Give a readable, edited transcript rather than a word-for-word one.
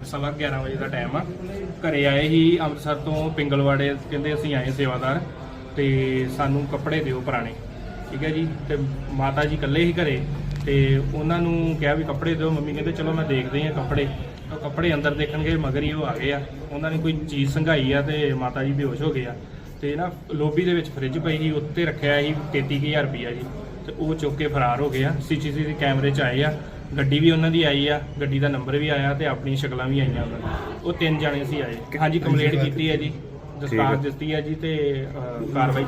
सवा 11 वजे का टाइम आ। घरे आए ही अमृतसर तो पिंगलवाड़े कहते असीं आए सेवादार तो सानू कपड़े दिओ पुराने, ठीक है जी। तो माता जी कल्ले ही घरे तो उन्होंने कहा भी कपड़े दो। मम्मी कहते चलो मैं देखते हैं कपड़े। तो कपड़े अंदर देखणगे मगर ही वो आ गए उन्होंने कोई चीज़ संघाई आ तो माता जी बेहोश हो गए। तो ना लोबी दे विच फ्रिज पई ही उत्ते रखिया ही 33,000 रुपया जी। तो वो चुक के फरार हो गया। CCTV कैमरे च आए आ, गड्डी भी उन्होंने आई आ, गड्डी का नंबर भी आया तो अपनी शक्लां भी आईयां उन्होंने। वो 3 जने सी आए। हाँ जी कंप्लेंट की है जी, दस्तार दिती है जी तो कार्रवाई